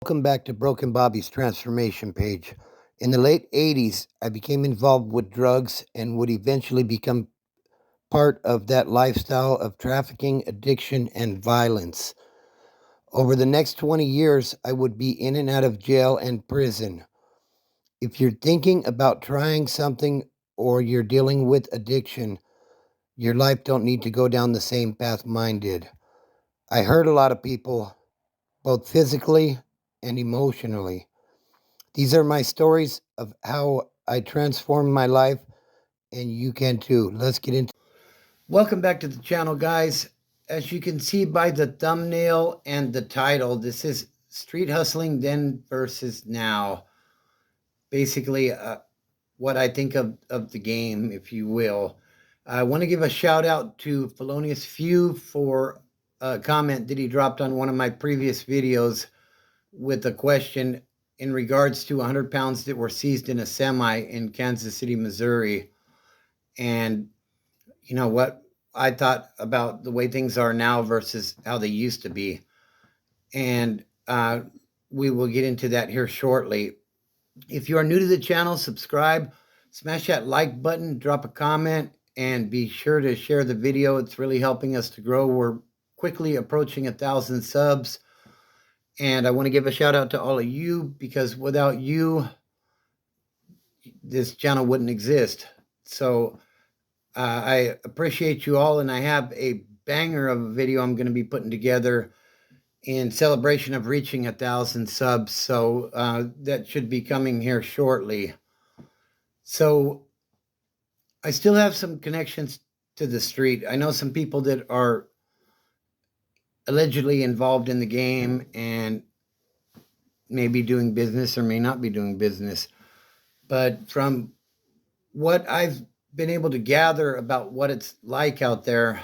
Welcome back to Broken Bobby's transformation page. In the late 80s, I became involved with drugs and would eventually become part of that lifestyle of trafficking, addiction, and violence. Over the next 20 years, I would be in and out of jail and prison. If you're thinking about trying something or you're dealing with addiction, your life don't need to go down the same path mine did. I hurt a lot of people, both physically and emotionally. These are my stories of how I transformed my life, and you can too. Let's get into. Welcome back to the channel, guys. As you can see by the thumbnail and the title, this is Street Hustling Then versus Now. Basically, what I think of the game, if you will. I want to give a shout out to Felonious Few for a comment that he dropped on one of my previous videos with a question in regards to 100 pounds that were seized in a semi in Kansas City, Missouri. And you know what I thought about the way things are now versus how they used to be. And we will get into that here shortly. If you are new to the channel, subscribe, smash that like button, drop a comment, and be sure to share the video. It's really helping us to grow. We're quickly approaching 1,000 subs. And I want to give a shout out to all of you, because without you, this channel wouldn't exist. So I appreciate you all, and I have a banger of a video I'm going to be putting together in celebration of reaching 1,000 subs. So that should be coming here shortly. So I still have some connections to the street. I know some people that are allegedly involved in the game and may be doing business or may not be doing business. But from what I've been able to gather about what it's like out there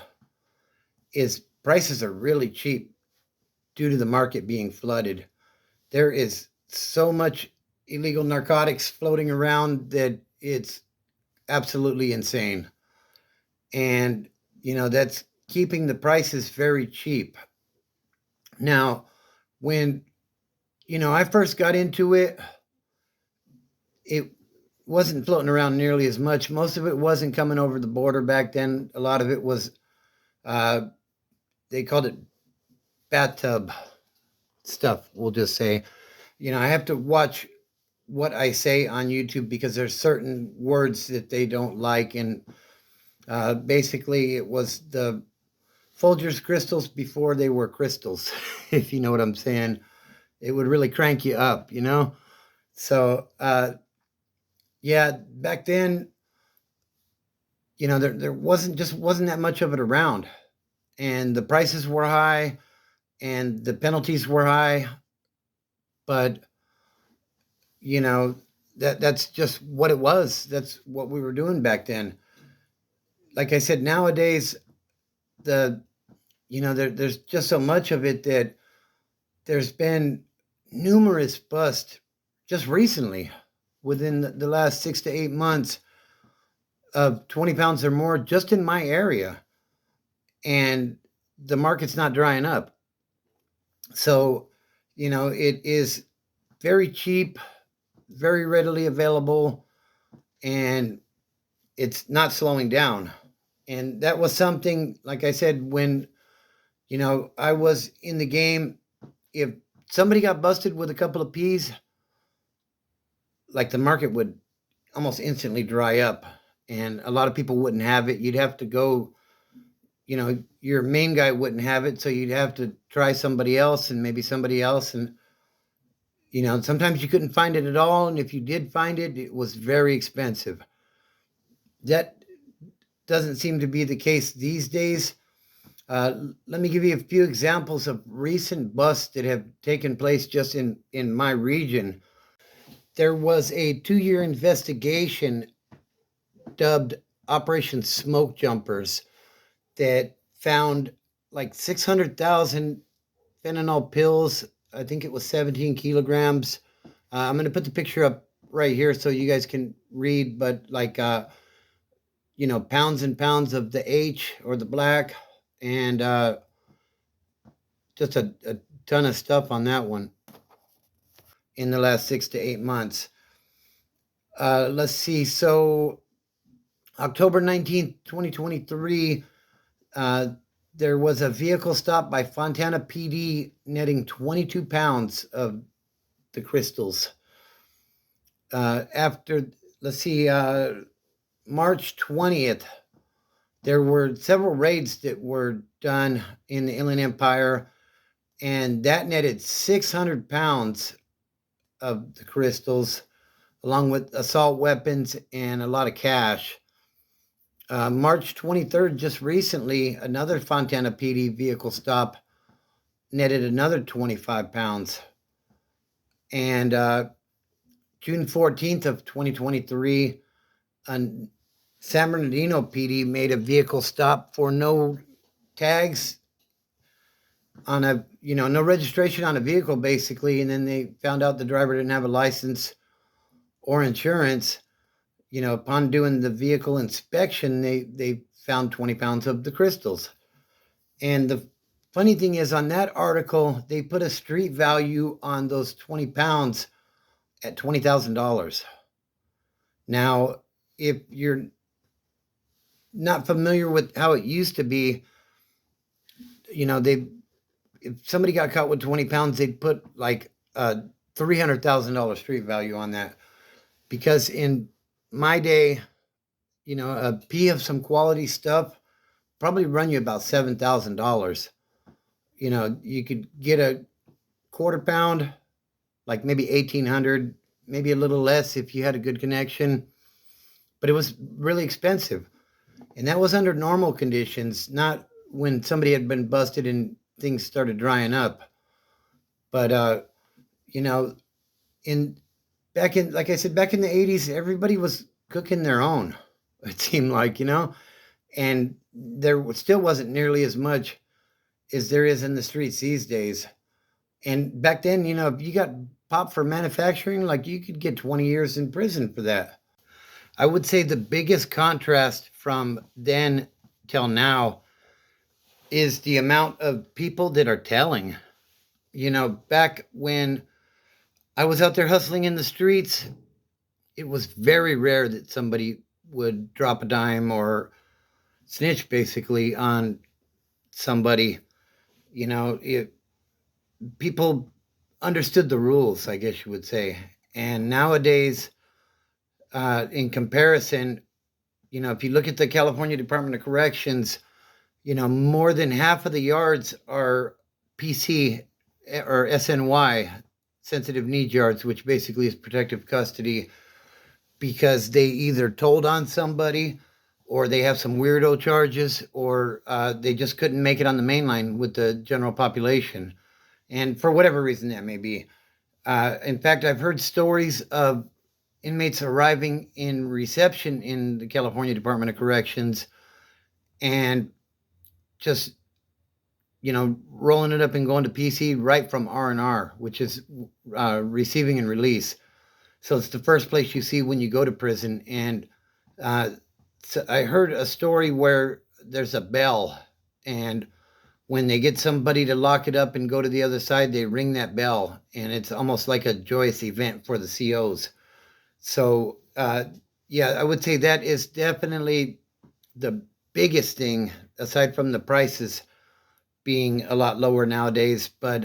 is prices are really cheap due to the market being flooded. There is so much illegal narcotics floating around that it's absolutely insane. And, you know, that's keeping the prices very cheap. Now, when, you know, I first got into it, it wasn't floating around nearly as much. Most of it wasn't coming over the border back then. A lot of it was, they called it bathtub stuff, we'll just say. You know, I have to watch what I say on YouTube because there's certain words that they don't like. And basically it was the Folgers crystals before they were crystals, if you know what I'm saying. It would really crank you up, you know? So, yeah, back then, you know, there wasn't that much of it around, and the prices were high and the penalties were high, but you know, that's just what it was. That's what we were doing back then. Like I said, nowadays, you know, there's just so much of it that there's been numerous busts just recently within the last 6 to 8 months of 20 pounds or more just in my area. And the market's not drying up. So, you know, it is very cheap, very readily available, and it's not slowing down. And that was something, like I said, when, you know, I was in the game, if somebody got busted with a couple of P's, like the market would almost instantly dry up and a lot of people wouldn't have it. You'd have to go, you know, your main guy wouldn't have it. So you'd have to try somebody else and maybe somebody else. And, you know, sometimes you couldn't find it at all. And if you did find it, it was very expensive. That doesn't seem to be the case these days. Let me give you a few examples of recent busts that have taken place just in my region. There was a 2-year investigation dubbed Operation Smoke Jumpers that found like 600,000 fentanyl pills. I think it was 17 kilograms. I'm going to put the picture up right here so you guys can read, but like, you know, pounds and pounds of the H or the black, and just a ton of stuff on that one. in the last 6 to 8 months. Let's see. So October 19th, 2023, uh, there was a vehicle stop by Fontana PD netting 22 pounds of the crystals. After, let's see, March 20th, there were several raids that were done in the Inland Empire, and that netted 600 pounds of the crystals, along with assault weapons and a lot of cash. March 23rd, just recently, another Fontana PD vehicle stop netted another 25 pounds. And June 14th of 2023, San Bernardino PD made a vehicle stop for no tags on a, no registration on a vehicle, basically. And then they found out the driver didn't have a license or insurance. Upon doing the vehicle inspection, they found 20 pounds of the crystals. And the funny thing is, on that article, they put a street value on those 20 pounds at $20,000. Now, if you're not familiar with how it used to be, if somebody got caught with 20 pounds, they'd put like a $300,000 street value on that. Because in my day, a P of some quality stuff probably run you about $7,000. You could get a quarter pound, like maybe 1,800, maybe a little less if you had a good connection, but it was really expensive. And that was under normal conditions, not when somebody had been busted and things started drying up. But like I said, back in the 80s, everybody was cooking their own. It seemed like, and there still wasn't nearly as much as there is in the streets these days. And back then, if you got popped for manufacturing, like, you could get 20 years in prison for that. I would say the biggest contrast from then till now is the amount of people that are telling. Back when I was out there hustling in the streets, it was very rare that somebody would drop a dime or snitch, basically, on somebody. People understood the rules, I guess you would say. And nowadays, in comparison, if you look at the California Department of Corrections, more than half of the yards are PC or SNY, sensitive needs yards, which basically is protective custody, because they either told on somebody, or they have some weirdo charges, or they just couldn't make it on the main line with the general population. And for whatever reason that may be. In fact, I've heard stories of inmates arriving in reception in the California Department of Corrections and just, rolling it up and going to PC right from R&R, which is receiving and release. So it's the first place you see when you go to prison. And so I heard a story where there's a bell, and when they get somebody to lock it up and go to the other side, they ring that bell, and it's almost like a joyous event for the COs. So, yeah, I would say that is definitely the biggest thing, aside from the prices being a lot lower nowadays. But,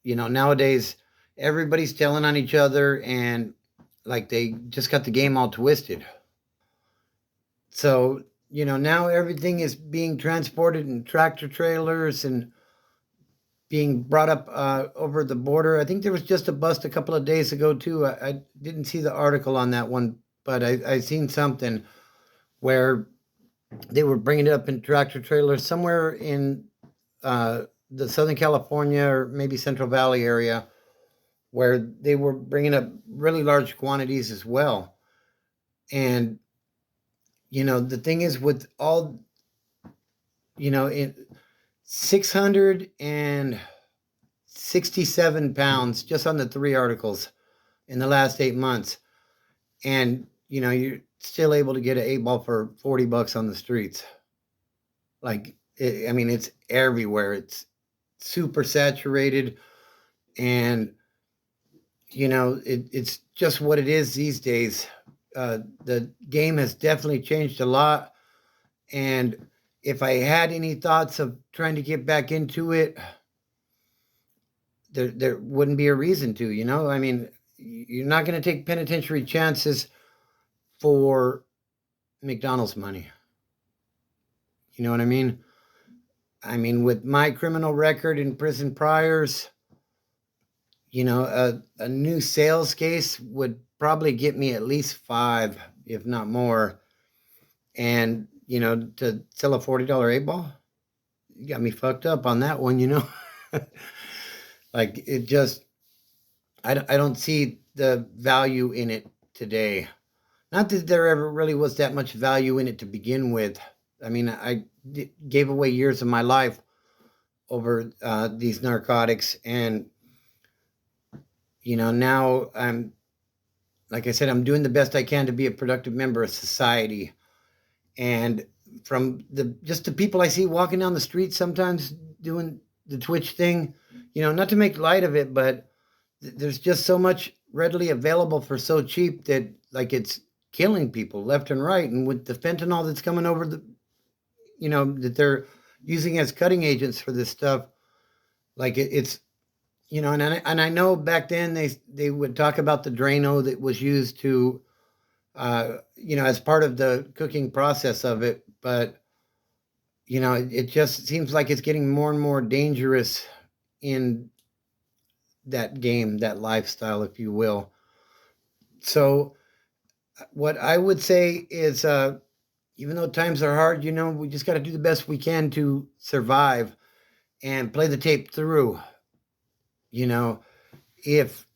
nowadays, everybody's telling on each other, and like they just got the game all twisted. So, now everything is being transported in tractor trailers and being brought up over the border. I think there was just a bust a couple of days ago, too. I didn't see the article on that one, but I seen something where they were bringing it up in tractor trailers somewhere in the Southern California or maybe Central Valley area, where they were bringing up really large quantities as well. And, the thing is, with all, in 667 pounds just on the 3 articles in the last 8 months. And, you're still able to get an 8 ball for $40 on the streets. Like, it's everywhere. It's super saturated. And, it's just what it is these days. The game has definitely changed a lot. And if I had any thoughts of trying to get back into it, there wouldn't be a reason to, I mean, you're not going to take penitentiary chances for McDonald's money. You know what I mean? I mean, with my criminal record and prison priors, a new sales case would probably get me at least 5, if not more. And, to sell a $40 eight ball, you got me fucked up on that one. Like, it just, I don't see the value in it today. Not that there ever really was that much value in it to begin with. I mean, I gave away years of my life over these narcotics. And, now like I said, I'm doing the best I can to be a productive member of society. And from just the people I see walking down the street sometimes doing the Twitch thing, not to make light of it, but there's just so much readily available for so cheap that, like, it's killing people left and right. And with the fentanyl that's coming over that they're using as cutting agents for this stuff, like it's, and I know back then they would talk about the Drano that was used to, as part of the cooking process of it. But, it just seems like it's getting more and more dangerous in that game, that lifestyle, if you will. So what I would say is, even though times are hard, we just got to do the best we can to survive and play the tape through. If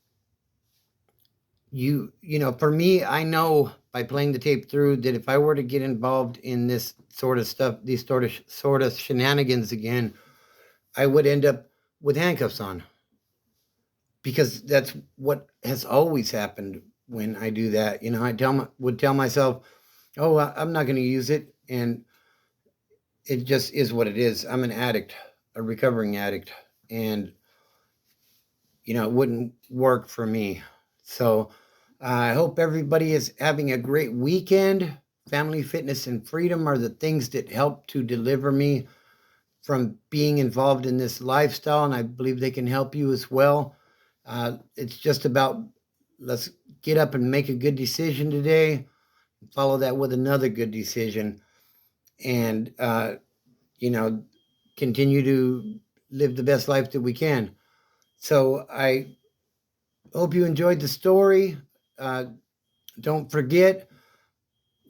for me, I know by playing the tape through that if I were to get involved in this sort of stuff, these sort of shenanigans again, I would end up with handcuffs on, because that's what has always happened when I do that. I would tell myself, oh, I'm not going to use it. And it just is what it is. I'm an addict, a recovering addict. And, it wouldn't work for me. So I hope everybody is having a great weekend. Family, fitness, and freedom are the things that help to deliver me from being involved in this lifestyle. And I believe they can help you as well. It's just about, let's get up and make a good decision today. Follow that with another good decision. And, continue to live the best life that we can. So I hope you enjoyed the story. Don't forget,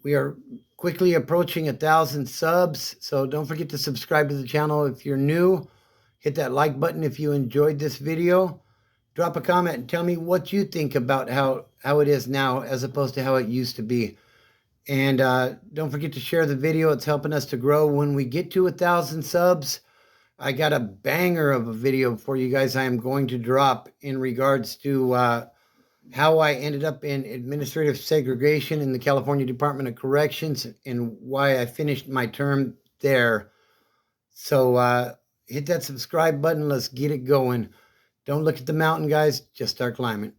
we are quickly approaching 1,000 subs. So don't forget to subscribe to the channel if you're new. Hit that like button if you enjoyed this video. Drop a comment and tell me what you think about how it is now as opposed to how it used to be. And don't forget to share the video. It's helping us to grow. When we get to 1,000 subs, I got a banger of a video for you guys I am going to drop in regards to how I ended up in administrative segregation in the California Department of Corrections and why I finished my term there. So hit that subscribe button. Let's get it going. Don't look at the mountain, guys. Just start climbing.